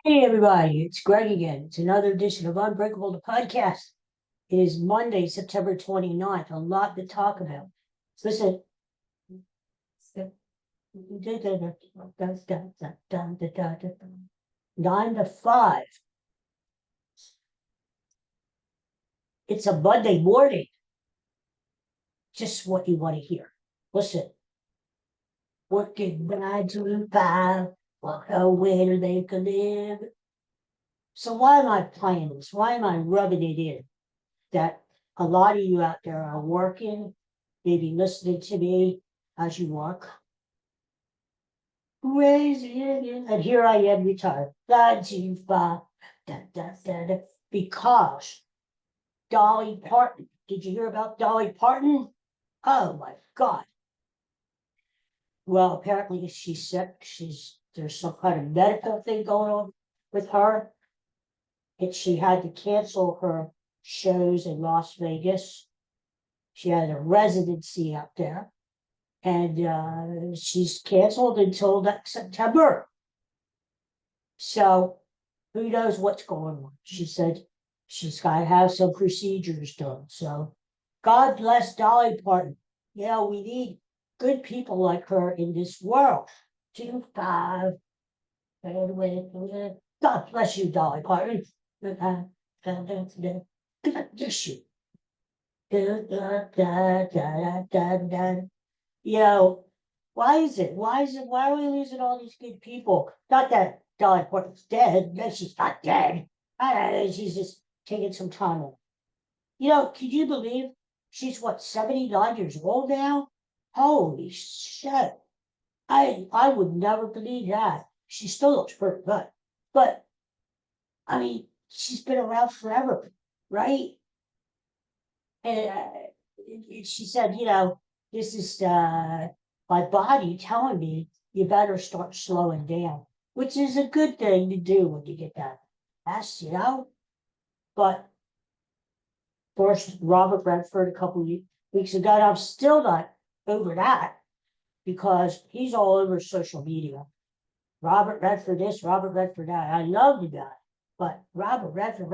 Hey everybody, it's Greg again. It's another edition of Unbreakable, the podcast. It is Monday, September 29th. A lot to talk about. So listen. 9 to 5. It's a Monday morning. Just what you want to hear. Listen. Working 9 to 5. Walk away to make a live. So why am I playing this? Why am I rubbing it in? That a lot of you out there are working, maybe listening to me as you work. Crazy, and here I am retired. Because Dolly Parton. Did you hear about Dolly Parton? Oh my God. Well, apparently she's sick. There's some kind of medical thing going on with her. She had to cancel her shows in Las Vegas. She had a residency out there, and she's canceled until next September. So who knows what's going on? She said she's got to have some procedures done. So God bless Dolly Parton. Yeah, we need good people like her in this world. 2-5. God bless you, Dolly Parton. God bless you. You know, why are we losing all these good people? Not that Dolly Parton's dead. No, she's not dead. She's just taking some time off. Can you believe she's 79 years old now? Holy shit. I would never believe that. She still looks pretty good. But I mean, she's been around forever, right? And she said, this is my body telling me you better start slowing down, which is a good thing to do when you get that mess. But first, Robert Redford a couple of weeks ago, and I'm still not over that because he's all over social media. Robert Redford this, Robert Redford that. I love the guy, but Robert Redford.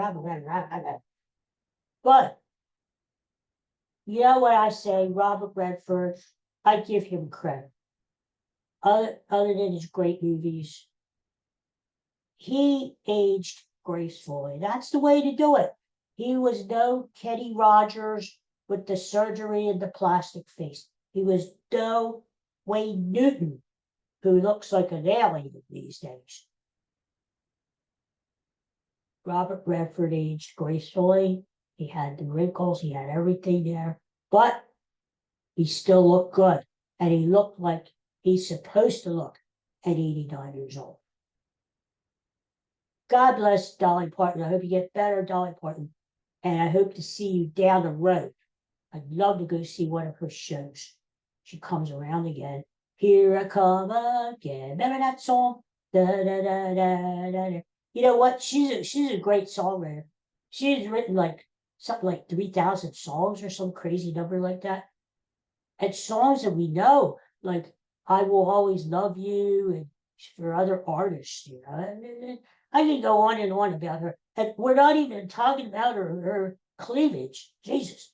But you know what I say, Robert Redford, I give him credit. Other than his great movies, he aged gracefully. That's the way to do it. He was no Kenny Rogers with the surgery and the plastic face. He was no Wayne Newton, who looks like an alien these days. Robert Redford aged gracefully. He had the wrinkles, he had everything there, but he still looked good. And he looked like he's supposed to look at 89 years old. God bless Dolly Parton. I hope you get better, Dolly Parton. And I hope to see you down the road. I'd love to go see one of her shows. She comes around again. Here I come again. Remember that song? Da, da, da, da, da, da. You know what? She's a great songwriter. She's written like something like 3,000 songs or some crazy number like that. And songs that we know, like I Will Always Love You, and for other artists. I can go on and on about her. And we're not even talking about her cleavage. Jesus.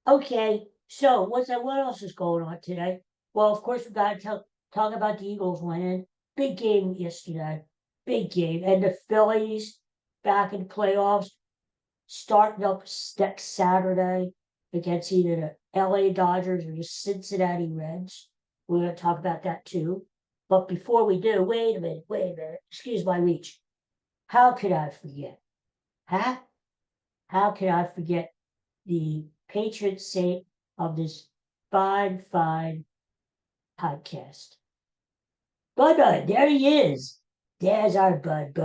Okay, so what else is going on today? Well, of course, we've got to talk about the Eagles winning. Big game yesterday. Big game. And the Phillies back in the playoffs, starting up next Saturday against either the LA Dodgers or the Cincinnati Reds. We're going to talk about that too. But before we do, wait a minute. Excuse my reach. How could I forget? Huh? How could I forget the patron saint of this fine podcast? Bud, there he is. There's our Bud.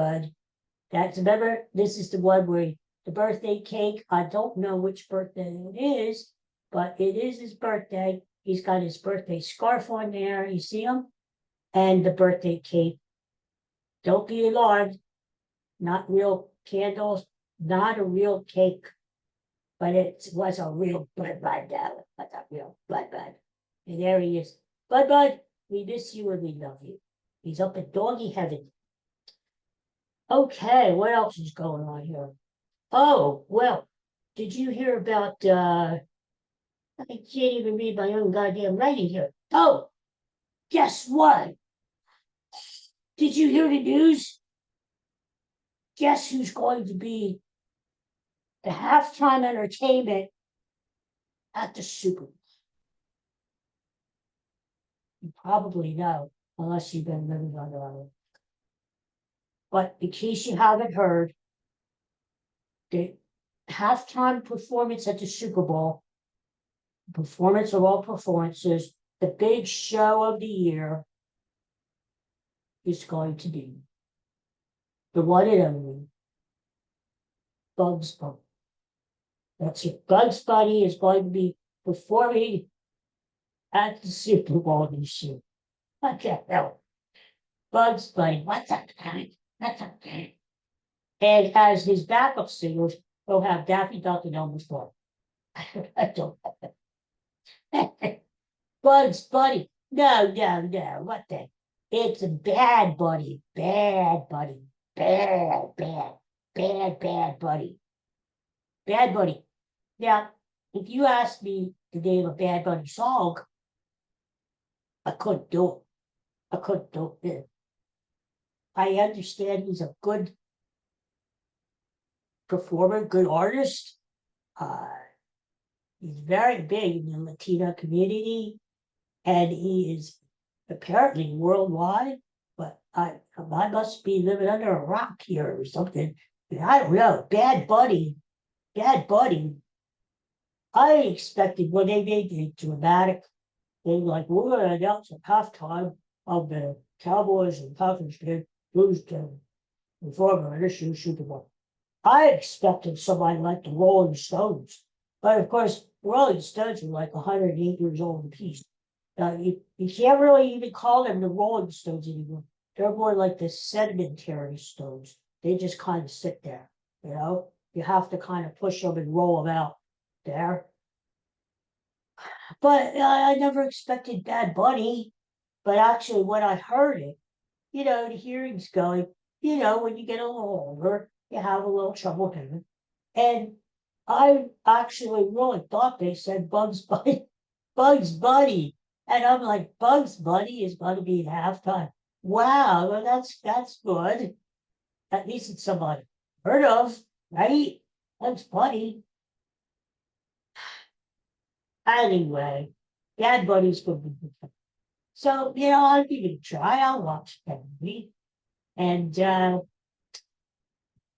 Remember, this is the one where the birthday cake. I don't know which birthday it is, but it is his birthday. He's got his birthday scarf on there. You see him? And the birthday cake. Don't be alarmed. Not real candles, not a real cake, but it was a real Bud. That's a real Bud. And there he is. Bud, we miss you and we love you. He's up in doggy heaven. Okay, what else is going on here? Oh, well, did you hear about I can't even read my own goddamn writing here. Oh, guess what? Did you hear the news? Guess who's going to be the halftime entertainment at the Super Bowl? You probably know, unless you've been living under a rock. But in case you haven't heard, the halftime performance at the Super Bowl, performance of all performances, the big show of the year is going to be the one and only Bugs Bunny. That's it. Bugs Bunny is going to be performing at the Super Bowl this year. What the hell? Bugs Bunny, what's up, guy? What's up, guy? And as his backup singers, he'll have Daffy Duck and Elmer Fudd. I don't Bugs Bunny. No, no, no. What the? It's a bad buddy. Bad buddy. Bad, bad, bad, bad buddy. Bad buddy. Now, if you asked me to name a Bad Bunny song, I couldn't do it. I couldn't do it. I understand he's a good performer, good artist. Uh, he's very big in the Latino community, and he is apparently worldwide. But I must be living under a rock here or something. I don't know. Bad Bunny, Bad Bunny. I expected when they made the dramatic thing, like we're going to announce at halftime of the Cowboys and Falcons game, who's the performer in this year's Super Bowl. I expected somebody like the Rolling Stones, but of course, the Rolling Stones are like 108 years old apiece. You can't really even call them the Rolling Stones anymore. They're more like the sedimentary Stones. They just kind of sit there, you know? You have to kind of push them and roll them out there. But I never expected Bad Bunny. But actually, when I heard it, the hearing's going, when you get a little older, you have a little trouble hearing. And I actually really thought they said Bugs Bunny, Bugs Bunny. And I'm like, Bugs Bunny is going to be at halftime. Wow, well, that's good. At least it's somebody heard of, right? Bugs Bunny. Anyway, Bad Bunny's going to be good. So, I'll give it a try. I'll watch that movie. And I'll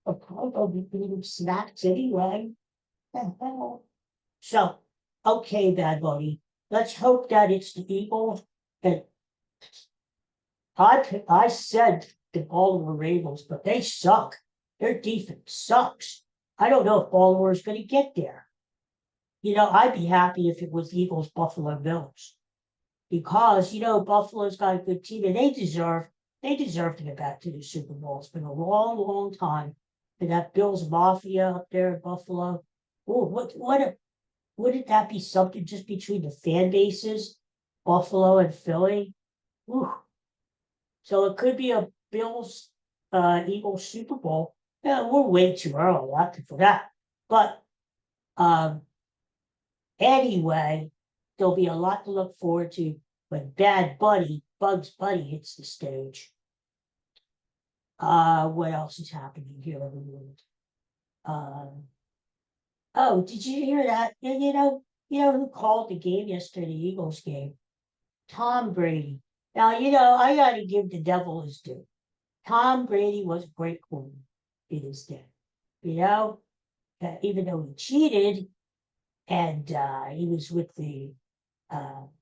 be eating snacks anyway. So, okay, Bad Bunny. Let's hope that it's the Eagles. And I said the Baltimore Ravens, but they suck. Their defense sucks. I don't know if Baltimore is going to get there. I'd be happy if it was Eagles, Buffalo Bills, because Buffalo's got a good team and they deserve to get back to the Super Bowl. It's been a long, long time. And that Bills Mafia up there in Buffalo. Oh, wouldn't that be something just between the fan bases, Buffalo and Philly? Ooh. So it could be a Bills Eagles Super Bowl. Yeah, we're way too early for that. But um, anyway, there'll be a lot to look forward to when Bugs Bunny hits the stage. What else is happening here in the world? Oh, did you hear that? And who called the game yesterday, the Eagles game? Tom Brady. Now, I gotta give the devil his due. Tom Brady was a great quarterback in his day. Even though he cheated and he was with the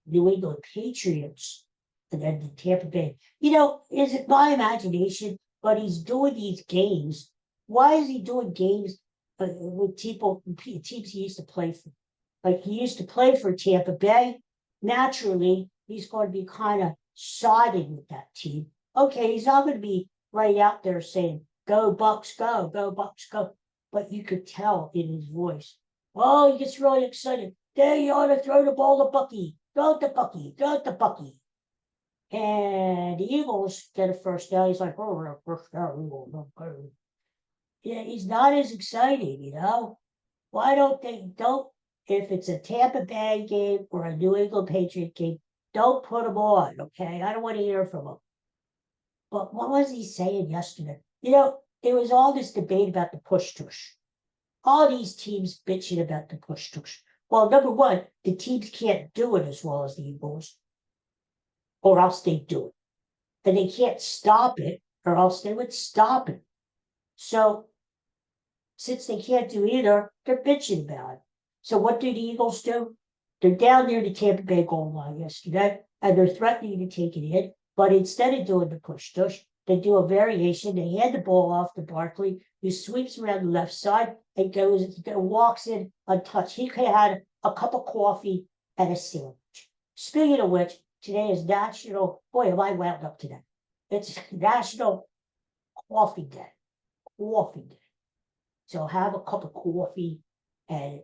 New England Patriots and then the Tampa Bay. Is it my imagination? But he's doing these games. Why is he doing games with teams he used to play for? Like he used to play for Tampa Bay. Naturally, he's going to be kind of siding with that team. Okay, he's not going to be right out there saying, "Go Bucks, go Bucks, go." But you could tell in his voice. Oh, he gets really excited. There you ought to throw the ball to Bucky. Throw it to Bucky. Throw it to Bucky. And the Eagles get a first down. He's like, oh, we're a first down. Yeah, he's not as exciting, Why don't they don't if it's a Tampa Bay game or a New England Patriot game, don't put him on, okay? I don't want to hear from him. But what was he saying yesterday? There was all this debate about the push tush. All these teams bitching about the push tush. Well, number one, the teams can't do it as well as the Eagles, or else they do it. And they can't stop it, or else they would stop it. So since they can't do either, they're bitching about it. So what do the Eagles do? They're down near the Tampa Bay goal line yesterday, and they're threatening to take it in. But instead of doing the push tush, they do a variation. They hand the ball off to Barkley, who sweeps around the left side and walks in untouched. He could have had a cup of coffee and a sandwich. Speaking of which, today is National. Boy, am I wound up today! It's National Coffee Day. Coffee Day. So have a cup of coffee and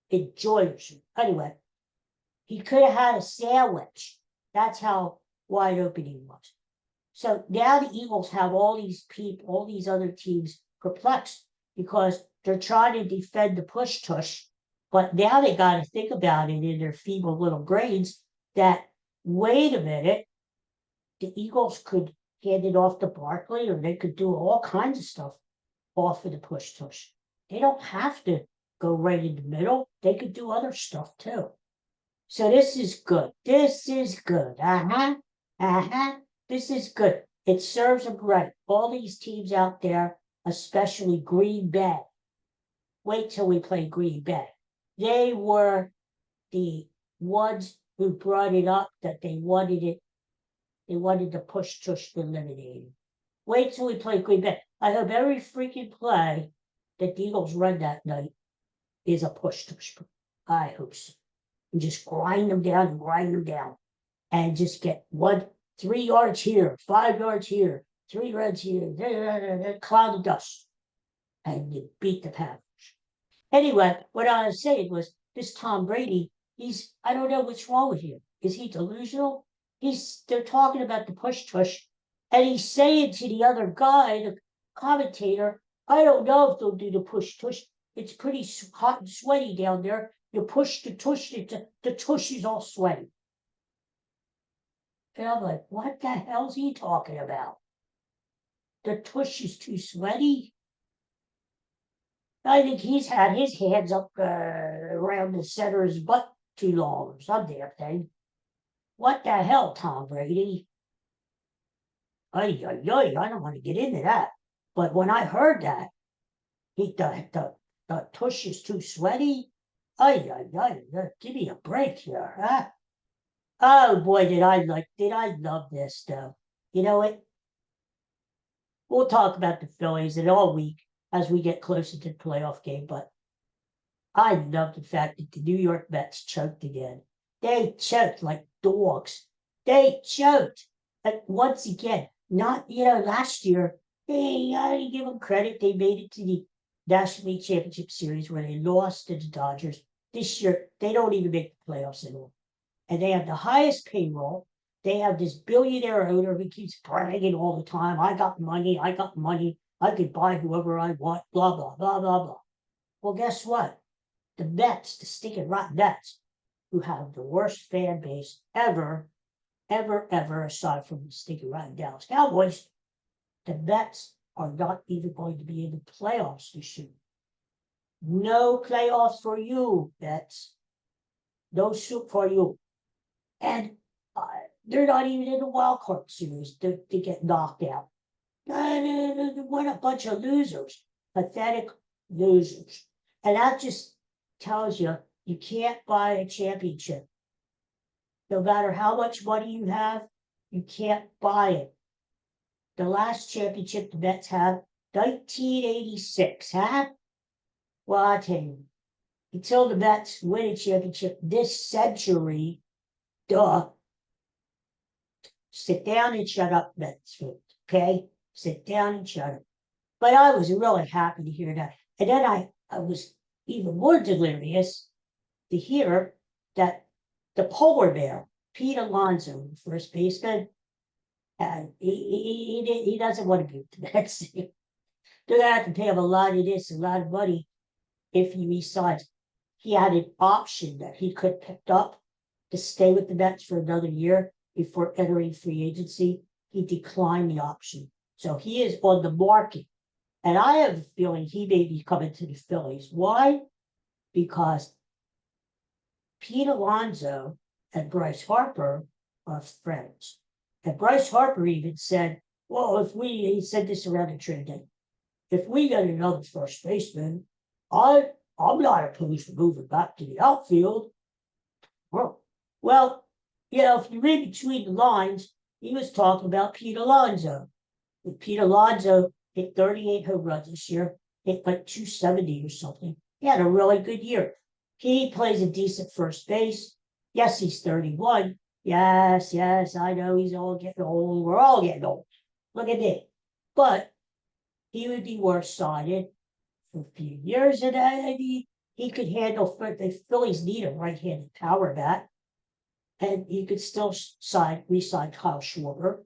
enjoy yourself. Anyway, he could have had a sandwich. That's how wide open he was. So now the Eagles have all these people, all these other teams perplexed because they're trying to defend the push tush, but now they got to think about it in their feeble little brains that, wait a minute, the Eagles could hand it off to Barkley, or they could do all kinds of stuff off of the push tush. They don't have to go right in the middle. They could do other stuff too. So this is good. This is good. This is good. It serves them right. All these teams out there, especially Green Bay. Wait till we play Green Bay. They were the ones who brought it up that they wanted it. They wanted the push tush eliminated. Wait till we play Green Bay. I hope every freaking play that the Eagles run that night is a push tush. I hope so. And just grind them down, and just get 3 yards here, 5 yards here, 3 yards here, cloud of dust, and you beat the Packers. Anyway, what I was saying was this Tom Brady, I don't know what's wrong with him. Is he delusional? They're talking about the push tush, and he's saying to the other guy, the commentator, I don't know if they'll do the push tush. It's pretty hot and sweaty down there. You push the tush, the tush is all sweaty. And I'm like, what the hell's he talking about? The tush is too sweaty? I think he's had his hands up around the center of his butt too long or some damn thing. What the hell, Tom Brady? I don't want to get into that. But when I heard that, the tush is too sweaty. Give me a break here, huh? Oh boy, did I love this though. You know what? We'll talk about the Phillies and all week as we get closer to the playoff game, but I love the fact that the New York Mets choked again. They choked like dogs. They choked. And once again, not, last year, I give them credit. They made it to the National League Championship Series where they lost to the Dodgers. This year, they don't even make the playoffs at all. And they have the highest payroll. They have this billionaire owner who keeps bragging all the time. I got money. I could buy whoever I want, blah, blah, blah, blah, blah. Well, guess what? The Mets, the stinking rotten Mets, who have the worst fan base ever, aside from the stinking rotten Dallas Cowboys, the Mets are not even going to be in the playoffs this year. No playoffs for you, Mets. No soup for you. And they're not even in the wild card series to get knocked out. What a bunch of losers. Pathetic losers. And that just tells you can't buy a championship. No matter how much money you have, you can't buy it. The last championship the Mets had, 1986, huh? Well, I tell you, until the Mets win a championship this century, sit down and shut up, Mets fans, okay? Sit down and shut up. But I was really happy to hear that. And then I was even more delirious to hear that the polar bear Pete Alonso, first baseman, and he doesn't want to be with the Mets. They're gonna have to pay him a lot of this, a lot of money if he resigns. He had an option that he could pick up to stay with the Mets for another year before entering free agency. He declined the option. So he is on the market. And I have a feeling he may be coming to the Phillies. Why? Because Pete Alonso and Bryce Harper are friends. And Bryce Harper even said, well, he said this around the trade day, if we get another first baseman, I'm not opposed to moving back to the outfield. Well, if you read between the lines, he was talking about Pete Alonso. With Pete Alonso hit 38 home runs this year, hit like 270 or something. He had a really good year. He plays a decent first base. Yes, he's 31. Yes, I know he's all getting old. We're all getting old. Look at me. But he would be worth signing for a few years, and he could handle. The Phillies need a right-handed power bat, and he could still re-sign Kyle Schwarber.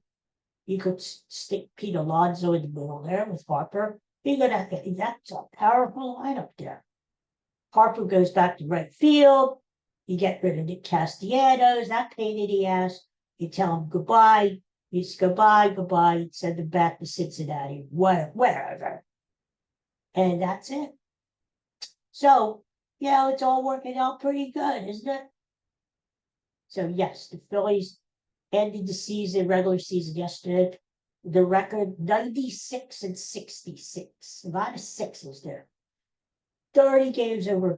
You could stick Pete Alonso in the middle there with Harper. That's a powerful lineup there. Harper goes back to right field. You get rid of Nick Castellanos, that pain in the ass. You tell him goodbye. You say goodbye. You send him back to Cincinnati, wherever. And that's it. So, it's all working out pretty good, isn't it? So, yes, the Phillies ended the season, regular season yesterday. The record 96-66. A lot of sixes there. 30 games over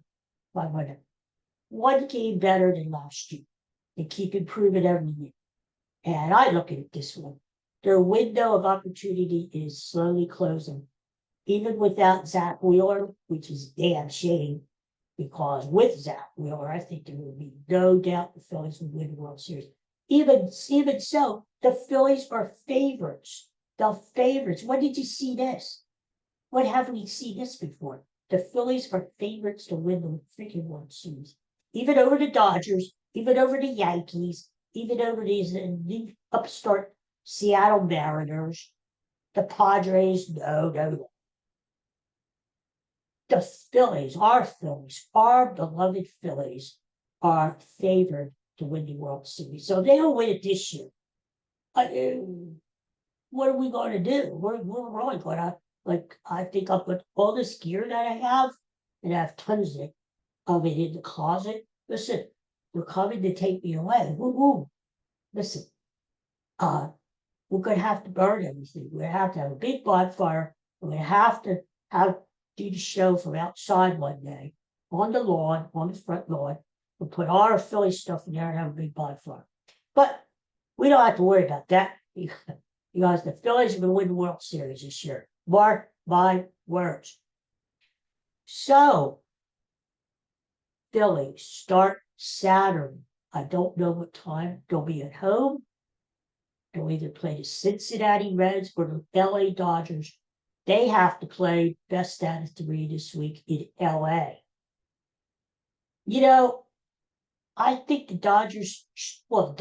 500. One game better than last year. They keep improving every year. And I look at it this way. Their window of opportunity is slowly closing. Even without Zach Wheeler, which is a damn shame, because with Zach Wheeler, I think there will be no doubt the Phillies will win the World Series. Even so, the Phillies are favorites. The favorites. When did you see this? When have we seen this before? The Phillies are favorites to win the freaking World Series. Even over the Dodgers, even over the Yankees, even over these new upstart Seattle Mariners, the Padres. No. The Phillies, our beloved Phillies, are favored to win the World Series. So they don't win it this year. What are we going to do? We're really going to, I think I'll put all this gear that I have, and I have tons of it in the closet. Listen, they're coming to take me away. Woo. Listen, we're going to have to burn everything. We're going to have a big bonfire. We're going to have to do the show from outside one day on the lawn, on the front lawn. We'll put all our Philly stuff in there and have a big bonfire. But we don't have to worry about that because the Phillies are going to win the World Series this year. Mark my words. So, Phillies start Saturday. I don't know what time they'll be at home. They'll either play the Cincinnati Reds or the LA Dodgers. They have to play best out of 3 this week in LA. I think the Dodgers are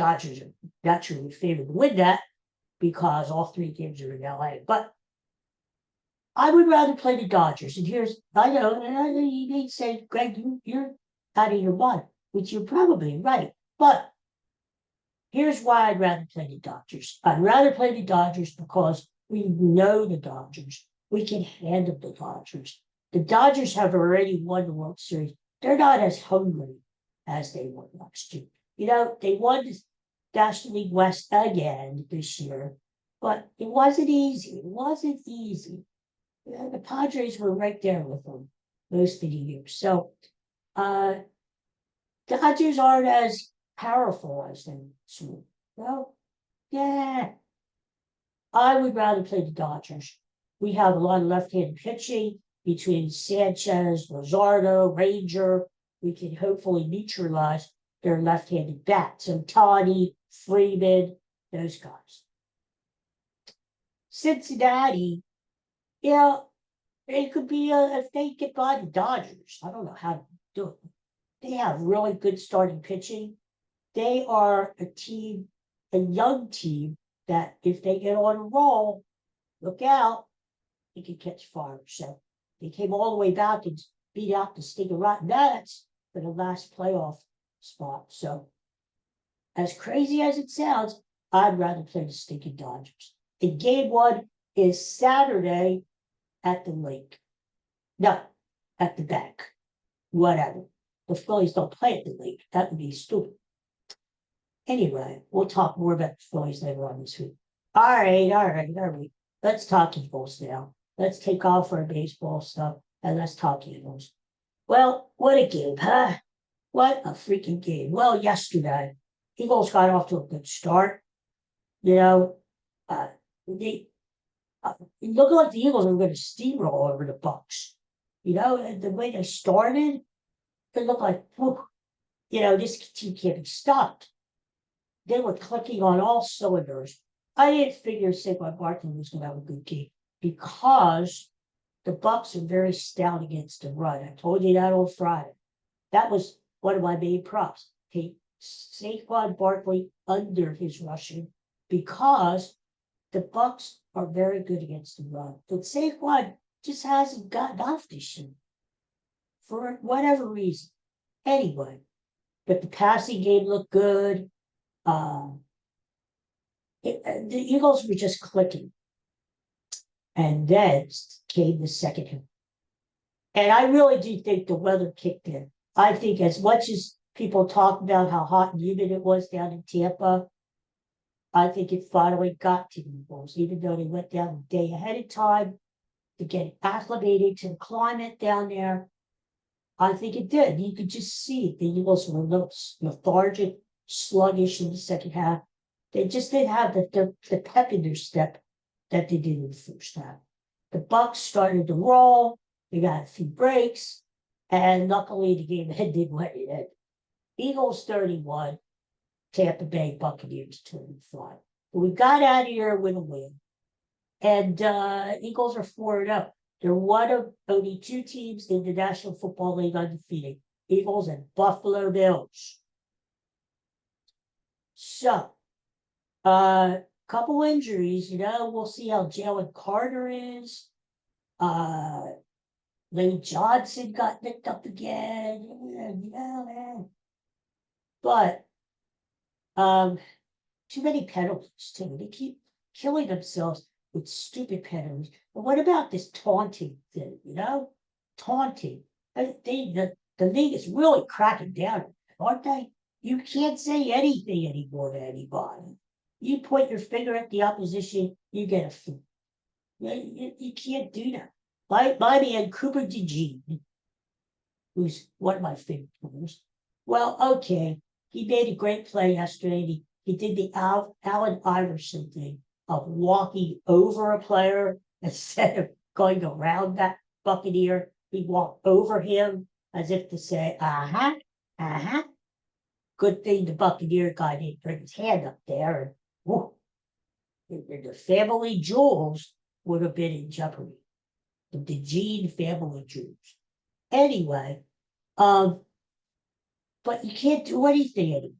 naturally favored to win that because all 3 games are in LA. But I would rather play the Dodgers. And I know, you may say, Greg, you're out of your mind, which you're probably right. But here's why I'd rather play the Dodgers. I'd rather play the Dodgers because we know the Dodgers. We can handle the Dodgers. The Dodgers have already won the World Series. They're not as hungry as they were last year. They won the National League West again this year, but it wasn't easy. The Padres were right there with them most of the year. So, Dodgers aren't as powerful as they were. Well, yeah. I would rather play the Dodgers. We have a lot of left-handed pitching between Sanchez, Luzardo, Ranger. We can hopefully neutralize their left-handed bats. So Toddy, Freeman, those guys. Cincinnati, it could be if they get by the Dodgers. I don't know how to do it. They have really good starting pitching. they are a team, a young team, that if they get on a roll, look out, they can catch fire. So they came all the way back and beat out the Stinking Rotten Nuts for the last playoff spot. So as crazy as it sounds, I'd rather play the Stinking Dodgers. And game one is Saturday at the lake. No, at the bank. Whatever. The Phillies don't play at the lake. That would be stupid. Anyway, we'll talk more about the Phillies later on this week. All right. Let's talk Eagles now. Let's take off our baseball stuff and let's talk Eagles. Well, what a game, huh? What a freaking game. Well, yesterday, Eagles got off to a good start. You know, they it looked like the Eagles were going to steamroll over the Bucks. You know, the way they started, it looked like, whew, this team can't be stopped. They were clicking on all cylinders. I didn't figure Saquon Barkley was going to have a good game because the Bucks are very stout against the run. I told you that on Friday. That was one of my main props. Take Saquon Barkley under his rushing because the Bucks are very good against the run. But Saquon just hasn't gotten off this year for whatever reason. Anyway, but the passing game looked good. The Eagles were just clicking. And then came the second half. And I really do think the weather kicked in. I think as much as people talk about how hot and humid it was down in Tampa, I think it finally got to the Eagles, even though they went down a day ahead of time to get acclimated to the climate down there. I think it did. You could just see the Eagles were a little lethargic, sluggish in the second half. They just didn't have the pep in their step that they did in the first half. The Bucks started to roll. They got a few breaks, and luckily the game ended when it ended. Eagles 31, Tampa Bay Buccaneers 25. But we got out of here with a win, and Eagles are 4-0. They're one of only two teams in the National Football League undefeated: Eagles and Buffalo Bills. So, couple injuries, we'll see how Jalen Carter is. Lane Johnson got nicked up again. Man. But too many penalties too. They keep killing themselves with stupid penalties. But what about this taunting thing? Taunting. The league is really cracking down, aren't they? You can't say anything anymore to anybody. You point your finger at the opposition, you get a foul. You can't do that. My man, Cooper DeJean, who's one of my favorite players. Well, okay, he made a great play yesterday. He did the Allen Iverson thing of walking over a player instead of going around that Buccaneer. He walked over him as if to say, Good thing the Buccaneer guy didn't bring his hand up there, and whoo, the family jewels would have been in jeopardy. The DeJean family jewels. Anyway, but you can't do anything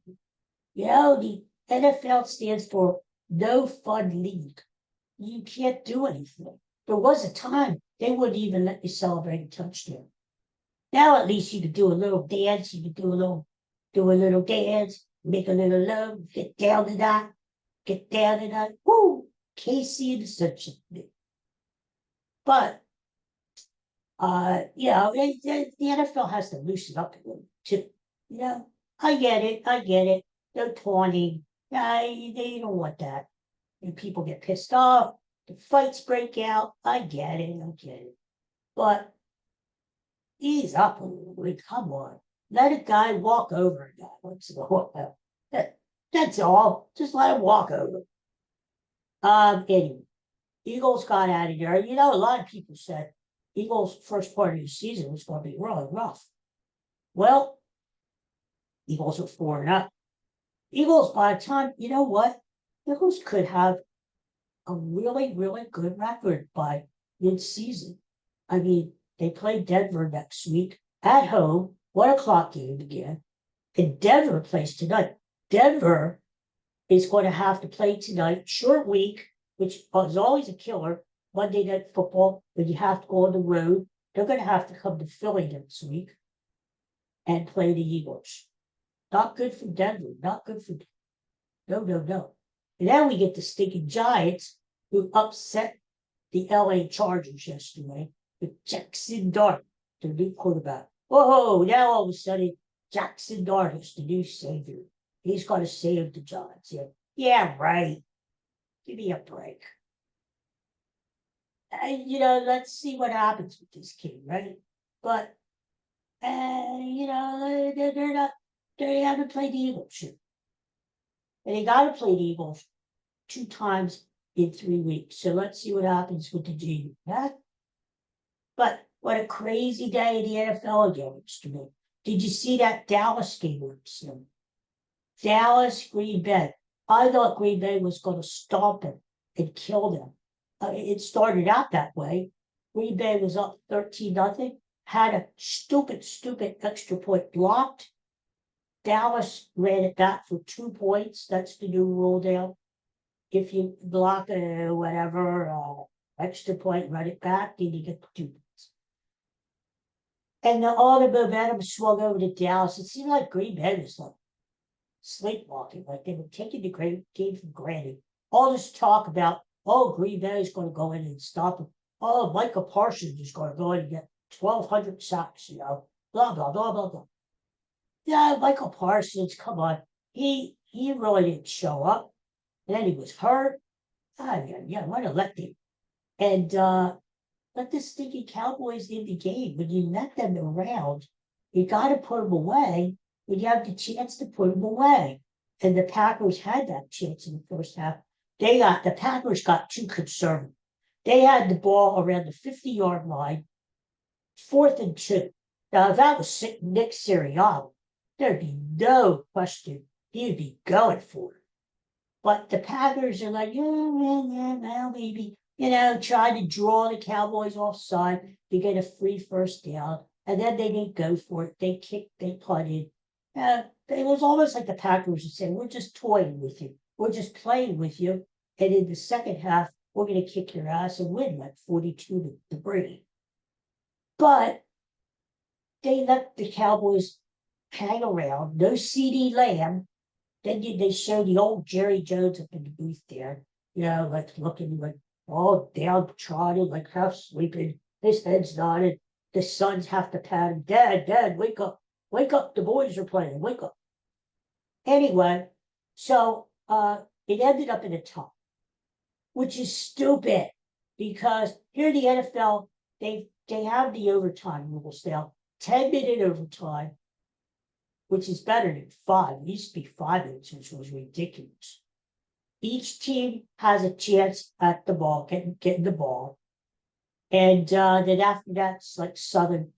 anymore. The NFL stands for no fun league. You can't do anything. There was a time they wouldn't even let you celebrate a touchdown. Now at least you could do a little dance. You could do a little dance, make a little love, get down to that. Woo! Casey and such a thing. But the NFL has to loosen up a little too. I get it. No taunting. They don't want that. And people get pissed off. The fights break out. I get it. But ease up a little bit. Come on. Let a guy walk over a guy once in a while. That's all. Just let him walk over. Anyway, Eagles got out of there. A lot of people said Eagles' first part of the season was going to be really rough. Well, Eagles are 4-0. Eagles, by the time, Eagles could have a really, really good record by mid-season. I mean, they play Denver next week at home, 1:00 game again. And Denver plays tonight. Denver is going to have to play tonight, short week, which is always a killer. Monday Night Football, when you have to go on the road, they're going to have to come to Philly next week and play the Eagles. Not good for Denver. Not good for. No, no, no. And then we get the stinking Giants, who upset the LA Chargers yesterday with Jackson Dart, their new quarterback. Whoa, now all of a sudden, Jackson Dart is the new savior. He's going to save the Giants. Yeah, right. Give me a break. Let's see what happens with this kid, right? But, they're not, they haven't played the Eagles yet. And they got to play the Eagles 2 times in 3 weeks. So let's see what happens with the G. Huh? But what a crazy day in the NFL again, yesterday. Did you see that Dallas game? Dallas, Green Bay. I thought Green Bay was going to stomp them and kill them. It started out that way. Green Bay was up 13-0, had a stupid extra point blocked. Dallas ran it back for 2 points. That's the new rule now. If you block extra point, run it back, then you get 2 points. And all the momentum swung over to Dallas. It seemed like Green Bay was like sleepwalking, like they were taking the game for granted. All this talk about, Green Bay is going to go in and stop them. Micah Parsons is going to go in and get 1,200 sacks, blah, blah, blah, blah, blah. Yeah, Michael Parsons, come on. He really didn't show up. And then he was hurt. What a letdown. And let the stinky Cowboys in the game. When you let them around, you got to put them away when you have the chance to put them away. And the Packers had that chance in the first half. The Packers got too conservative. They had the ball around the 50-yard line, 4th and 2. Now, if that was Nick Sirianni, there'd be no question he'd be going for it. But the Packers are like, well, maybe, trying to draw the Cowboys offside to get a free first down. And then they didn't go for it. They kicked, they punted. It was almost like the Packers were saying, we're just toying with you. We're just playing with you. And in the second half, we're going to kick your ass and win like 42-3. But they let the Cowboys hang around. No CeeDee Lamb. Then they show the old Jerry Jones up in the booth there, like looking like all downtrodden, like half sleeping. His head's nodded. The sons have to pat him. Dad, wake up. Wake up. The boys are playing. Wake up. Anyway, so it ended up in a tie, which is stupid because here in the NFL, they have the overtime rules now. 10-minute overtime, which is better than 5. It used to be 5 minutes, which was ridiculous. Each team has a chance at the ball, getting the ball. And then after that, it's like sudden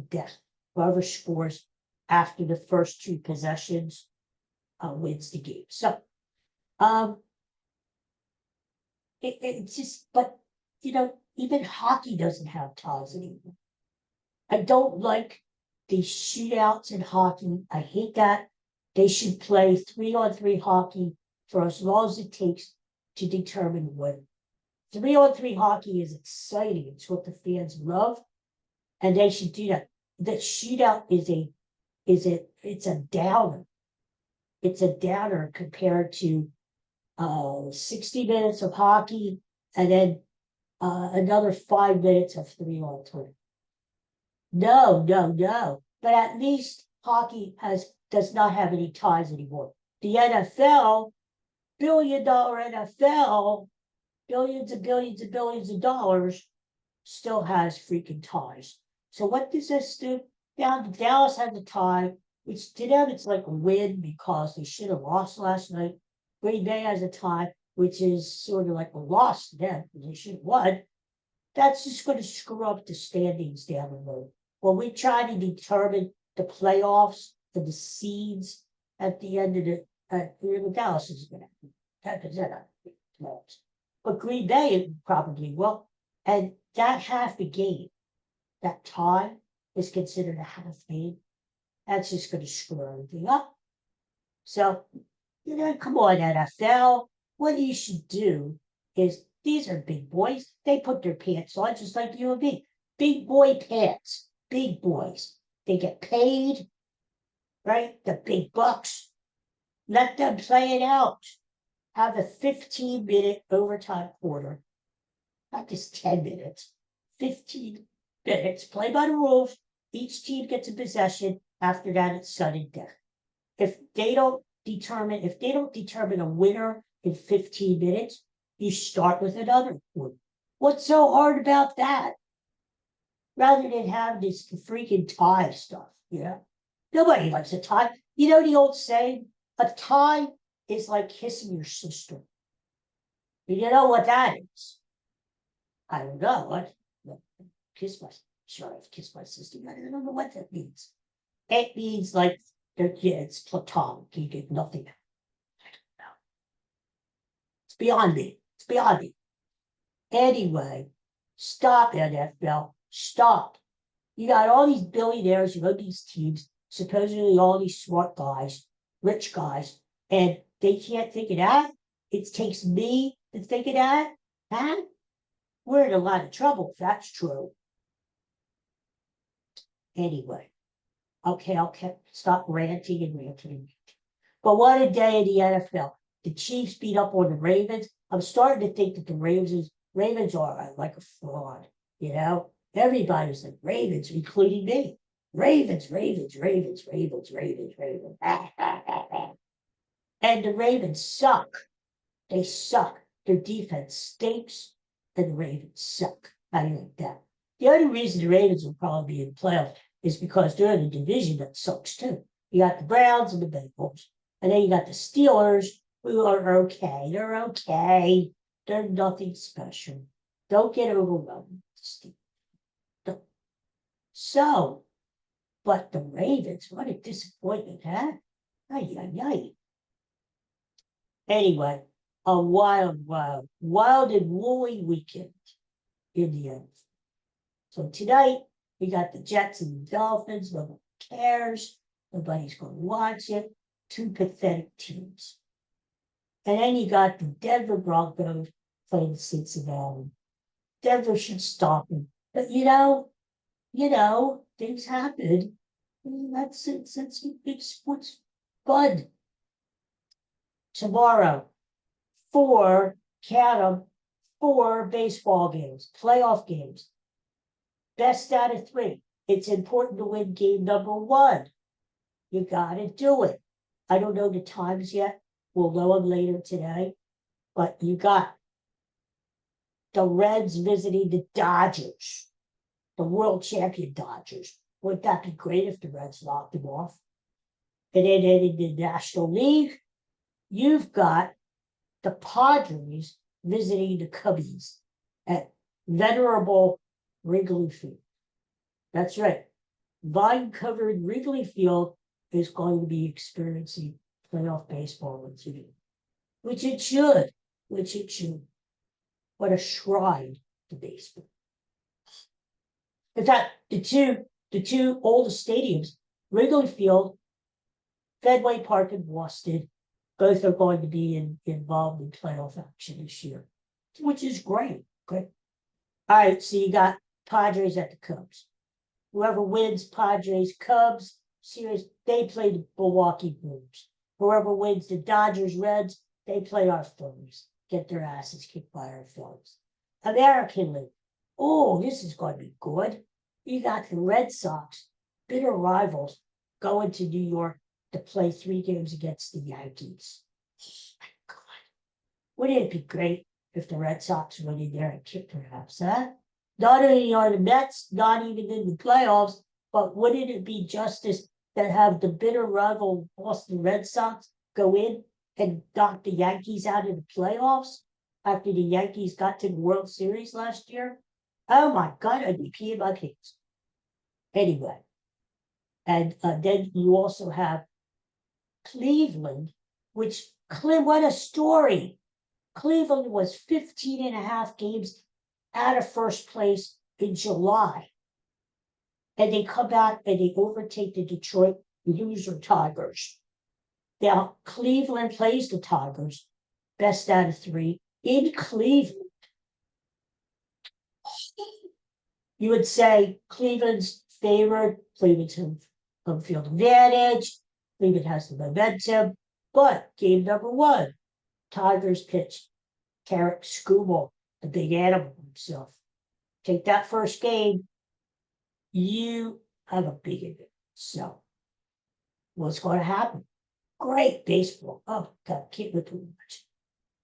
death. Whoever scores after the first 2 possessions wins the game. So it's just, but, even hockey doesn't have ties anymore. I don't like these shootouts in hockey. I hate that. They should play 3-on-3 hockey for as long as it takes to determine when. 3-on-3 hockey is exciting. It's what the fans love, and they should do that. The shootout it's a downer. It's a downer compared to 60 minutes of hockey and then another 5 minutes of 3-on-3. No. But at least hockey does not have any ties anymore. The NFL, billion-dollar NFL, billions and billions and billions of dollars, still has freaking ties. So what does this do? Now Dallas had the tie, which to them it's like a win because they should have lost last night. Green Bay has a tie, which is sort of like a loss to them because they should have won. That's just going to screw up the standings down the road. When we try to determine the playoffs and the seeds at the end of the Dallas is going to that playoffs. But Green Bay probably will. And that half a game, that tie is considered a half game. That's just going to screw everything up. So You know, come on, NFL. What you should do is these are big boys. They put their pants on just like you and me. Big boy pants. Big boys. They get paid, right? The big bucks. Let them play it out. Have a 15-minute overtime quarter. Not just 10 minutes. 15 minutes. Play by the rules. Each team gets a possession. After that, it's sudden death. If they don't determine a winner in 15 minutes, you start with another one. What's so hard about that? Rather than have this freaking tie stuff, you know? Nobody likes a tie. You know the old saying, a tie is like kissing your sister. You know what that is? I don't know. What? Kiss my sure I've kissed my sister. I don't know what that means. It means like it's platonic. You get nothing. I don't know. It's beyond me. It's beyond me. Anyway, stop, NFL. Stop. You got all these billionaires, you know, these teams, supposedly all these smart guys, rich guys, and they can't think of that. It takes me to think of that. Huh? We're in a lot of trouble if that's true. Anyway, okay, I'll stop ranting and ranting. But what a day in the NFL. The Chiefs beat up on the Ravens. I'm starting to think that the Ravens are like a fraud, you know? Everybody's like Ravens, including me. Ravens, Ravens, Ravens, Ravens, Ravens, Ravens. And the Ravens suck. They suck. Their defense stinks, and the Ravens suck. How do you like that? The only reason the Ravens will probably be in the playoffs is because they're in a division that sucks too. You got the Browns and the Bengals, and then you got the Steelers, who are okay. They're okay. They're nothing special. Don't get overwhelmed. So, but the Ravens, what a disappointment, huh? Ay, ay, ay. Anyway, a wild and woolly weekend in the end. So tonight, we got the Jets and the Dolphins. Nobody cares. Nobody's going to watch it. Two pathetic teams. And then you got the Denver Broncos playing Cincinnati. Denver should stop them. But you know, things happen. That's it. That's big sports fun. Tomorrow, count them, 4 baseball games, playoff games. Best out of 3. It's important to win game number 1. You got to do it. I don't know the times yet. We'll know them later today. But you got the Reds visiting the Dodgers, the world champion Dodgers. Wouldn't that be great if the Reds knocked them off? And then in the National League, you've got the Padres visiting the Cubbies at venerable Wrigley Field. That's right. Vine-covered Wrigley Field is going to be experiencing playoff baseball once again, which it should. What a shrine to baseball. In fact, the two oldest stadiums, Wrigley Field, Fenway Park in Boston, both are going to be involved in playoff action this year, which is great. Great. All right, so you got Padres at the Cubs. Whoever wins Padres Cubs series, they play the Milwaukee Brewers. Whoever wins the Dodgers Reds, they play our Phillies. Get their asses kicked by our Phillies. American League. Oh, this is going to be good. You got the Red Sox, bitter rivals, going to New York to play 3 games against the Yankees. Oh my God. Wouldn't it be great if the Red Sox went in there and kicked their ass, huh? Not only are the Mets not even in the playoffs, but wouldn't it be justice that have the bitter rival Boston Red Sox go in and knock the Yankees out of the playoffs after the Yankees got to the World Series last year? Oh my God, I'd be peeing my pants. Anyway, and then you also have Cleveland, what a story. Cleveland was 15 and a half games out of first place in July. And they come out and they overtake the Detroit loser Tigers. Now, Cleveland plays the Tigers, best out of 3 in Cleveland. You would say Cleveland's favored, Cleveland's home field advantage, Cleveland has the momentum, but game number 1, Tigers pitched Tarek Skubal, the big animal himself. Take that first game, you have a big advantage. So, what's going to happen? Great baseball. Oh, God, can't wait to watch.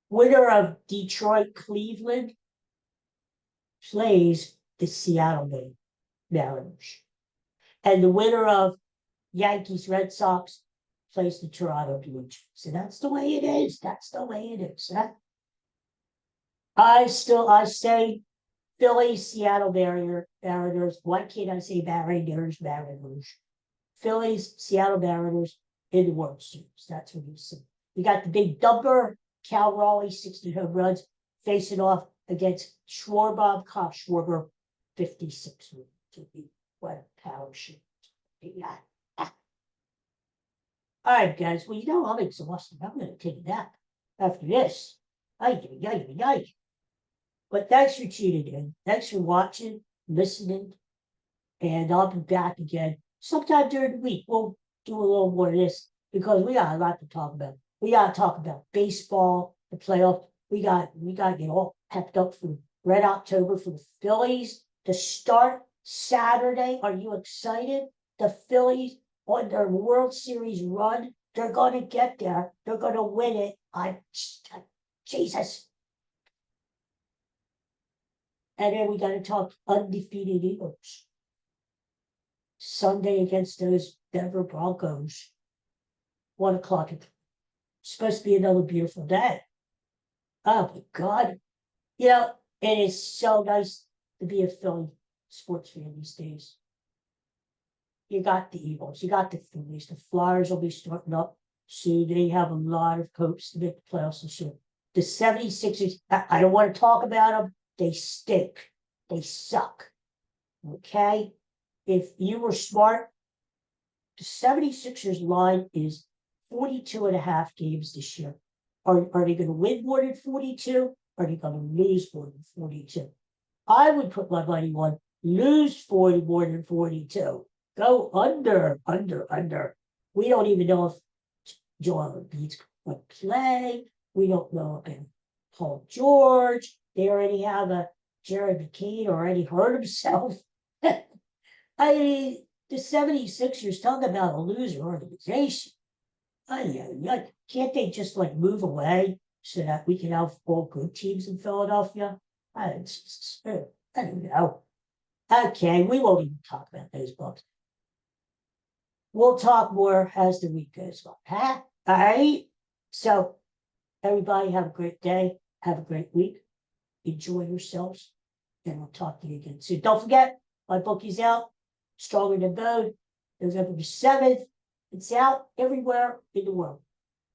Winner of Detroit Cleveland plays the Seattle Mariners. And the winner of Yankees Red Sox plays the Toronto Blue Jays. So that's the way it is. That's the way it is. Huh? I say Phillies, Seattle Mariners. Why can't I say Mariners? Phillies, Seattle Mariners in the World Series. That's what you say. We got the big dumper, Cal Raleigh, 60 home runs, facing off against Schwarber, Kyle Schwarber, 56. What a power shoot. Yeah. All right, guys. Well, I'm exhausted. I'm going to take a nap after this. But thanks for tuning in. Thanks for watching, listening, and I'll be back again sometime during the week. We'll do a little more of this because we got a lot to talk about. We got to talk about baseball, the playoff. We got to get all pepped up for Red October for the Phillies to start Saturday. Are you excited? The Phillies on their World Series run. They're going to get there. They're going to win it. Jesus. And then we got to talk undefeated Eagles. Sunday against those Denver Broncos. 1 o'clock. It's supposed to be another beautiful day. Oh my God. It is so nice to be a Philly sports fan these days. You got the Eagles, you got the Phillies, the Flyers will be starting up soon. They have a lot of hopes to make the playoffs this year. The 76ers, I don't want to talk about them. They stink. They suck. Okay? If you were smart, the 76ers line is 42.5 games this year. Are they going to win more than 42? Are they going to lose more than 42? I would put my money on lose 40 more than 42. Go under. We don't even know if Joel Embiid's going to play. We don't know about Paul George. They already have a Jared McCain already hurt himself. I mean, the 76ers talk about a loser organization. Can't they just move away so that we can have all good teams in Philadelphia? I don't know. Okay, we won't even talk about those books. We'll talk more as the week goes on. Huh? All right. So, everybody have a great day. Have a great week. Enjoy yourselves. And we'll talk to you again soon. Don't forget, my book is out. Stronger Than Bone. November 7th. It's out everywhere in the world.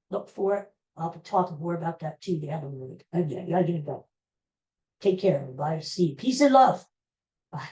Look for it. I'll be talking more about that too down the road. Okay, I gotta go. Take care, everybody. See you. Peace and love. Bye.